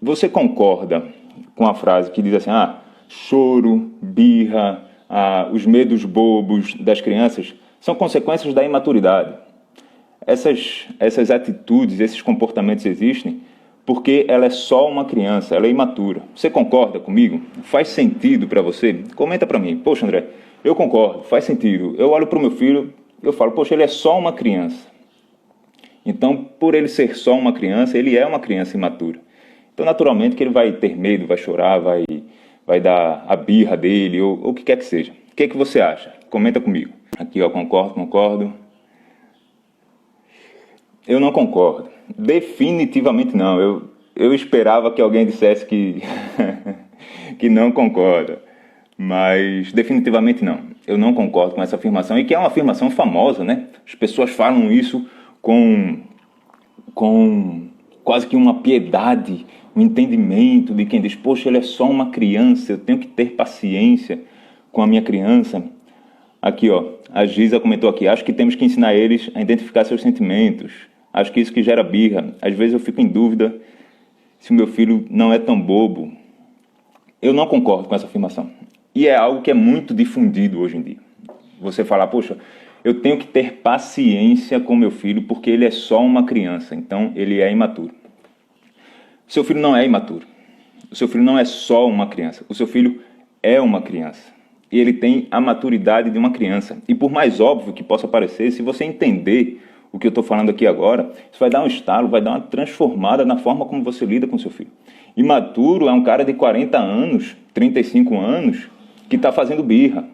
Você concorda com a frase que diz assim, choro, birra, os medos bobos das crianças são consequências da imaturidade? Essas atitudes, esses comportamentos existem porque ela é só uma criança, ela é imatura. Você concorda comigo? Faz sentido para você? Comenta para mim. Poxa, André, eu concordo, faz sentido. Eu olho para o meu filho, eu falo, poxa, ele é só uma criança. Então, por ele ser só uma criança, ele é uma criança imatura. Então, naturalmente, que ele vai ter medo, vai chorar, vai dar a birra dele, ou o que quer que seja. O que é que você acha? Comenta comigo. Aqui, ó, concordo. Eu não concordo. Definitivamente não. Eu esperava que alguém dissesse que, que não concorda. Mas definitivamente não. Eu não concordo com essa afirmação. E que é uma afirmação famosa, né? As pessoas falam isso com quase que uma piedade, um entendimento de quem diz, poxa, ele é só uma criança, eu tenho que ter paciência com a minha criança. Aqui, ó, a Giza comentou aqui, acho que temos que ensinar eles a identificar seus sentimentos. Acho que isso que gera birra. Às vezes eu fico em dúvida se o meu filho não é tão bobo. Eu não concordo com essa afirmação. E é algo que é muito difundido hoje em dia. Você falar, poxa, eu tenho que ter paciência com meu filho porque ele é só uma criança, então ele é imaturo. Seu filho não é imaturo. O seu filho não é só uma criança. O seu filho é uma criança. E ele tem a maturidade de uma criança. E por mais óbvio que possa parecer, se você entender o que eu estou falando aqui agora, isso vai dar um estalo, vai dar uma transformada na forma como você lida com seu filho. Imaturo é um cara de 40 anos, 35 anos, que está fazendo birra.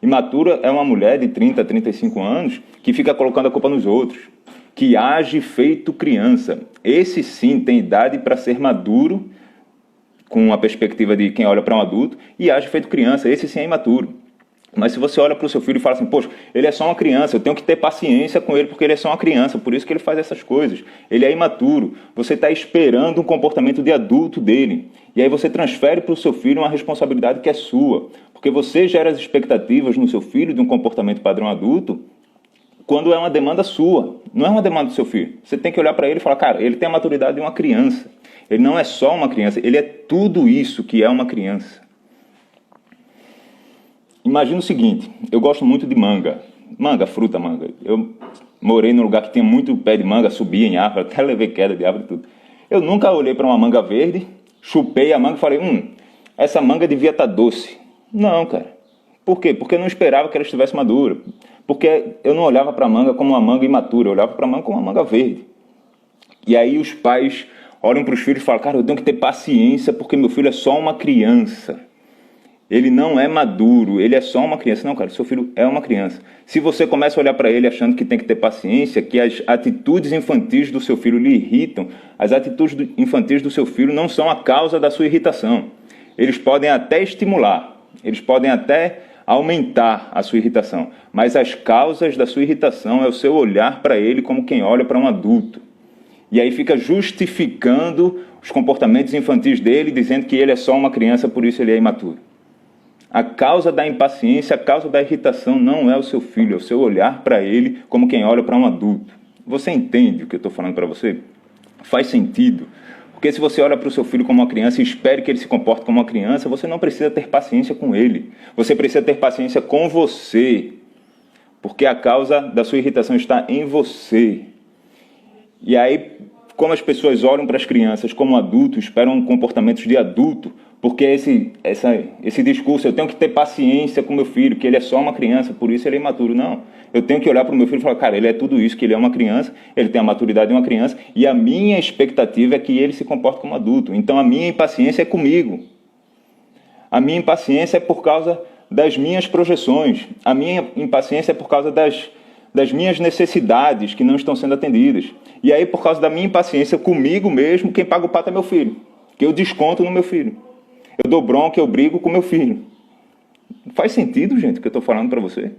Imatura é uma mulher de 30, 35 anos que fica colocando a culpa nos outros, que age feito criança. Esse sim tem idade para ser maduro, com a perspectiva de quem olha para um adulto, e age feito criança. Esse sim é imaturo. Mas se você olha para o seu filho e fala assim, poxa, ele é só uma criança, eu tenho que ter paciência com ele porque ele é só uma criança, por isso que ele faz essas coisas. Ele é imaturo. Você está esperando um comportamento de adulto dele. E aí você transfere para o seu filho uma responsabilidade que é sua. Porque você gera as expectativas no seu filho de um comportamento padrão adulto quando é uma demanda sua. Não é uma demanda do seu filho. Você tem que olhar para ele e falar, cara, ele tem a maturidade de uma criança. Ele não é só uma criança, ele é tudo isso que é uma criança. Imagina o seguinte, eu gosto muito de manga, fruta manga. Eu morei num lugar que tinha muito pé de manga, subia em árvore, até levei queda de árvore e tudo. Eu nunca olhei para uma manga verde, chupei a manga e falei, essa manga devia estar doce. Não, cara. Por quê? Porque eu não esperava que ela estivesse madura. Porque eu não olhava para a manga como uma manga imatura, eu olhava para a manga como uma manga verde. E aí os pais olham para os filhos e falam, cara, eu tenho que ter paciência porque meu filho é só uma criança. Ele não é maduro, ele é só uma criança. Não, cara, seu filho é uma criança. Se você começa a olhar para ele achando que tem que ter paciência, que as atitudes infantis do seu filho lhe irritam, as atitudes infantis do seu filho não são a causa da sua irritação. Eles podem até estimular, eles podem até aumentar a sua irritação, mas as causas da sua irritação é o seu olhar para ele como quem olha para um adulto. E aí fica justificando os comportamentos infantis dele, dizendo que ele é só uma criança, por isso ele é imaturo. A causa da impaciência, a causa da irritação não é o seu filho, é o seu olhar para ele como quem olha para um adulto. Você entende o que eu estou falando para você? Faz sentido. Porque se você olha para o seu filho como uma criança e espera que ele se comporte como uma criança, você não precisa ter paciência com ele. Você precisa ter paciência com você. Porque a causa da sua irritação está em você. E aí, como as pessoas olham para as crianças como adultos, esperam comportamentos de adulto, porque esse discurso, eu tenho que ter paciência com meu filho, que ele é só uma criança, por isso ele é imaturo. Não, eu tenho que olhar para o meu filho e falar, cara, ele é tudo isso, que ele é uma criança, ele tem a maturidade de uma criança, e a minha expectativa é que ele se comporte como adulto. Então a minha impaciência é comigo. A minha impaciência é por causa das minhas projeções. A minha impaciência é por causa das minhas necessidades que não estão sendo atendidas. E aí, por causa da minha impaciência comigo mesmo, quem paga o pato é meu filho, que eu desconto no meu filho. Eu dou bronca, eu brigo com meu filho. Faz sentido, gente, o que eu estou falando para você?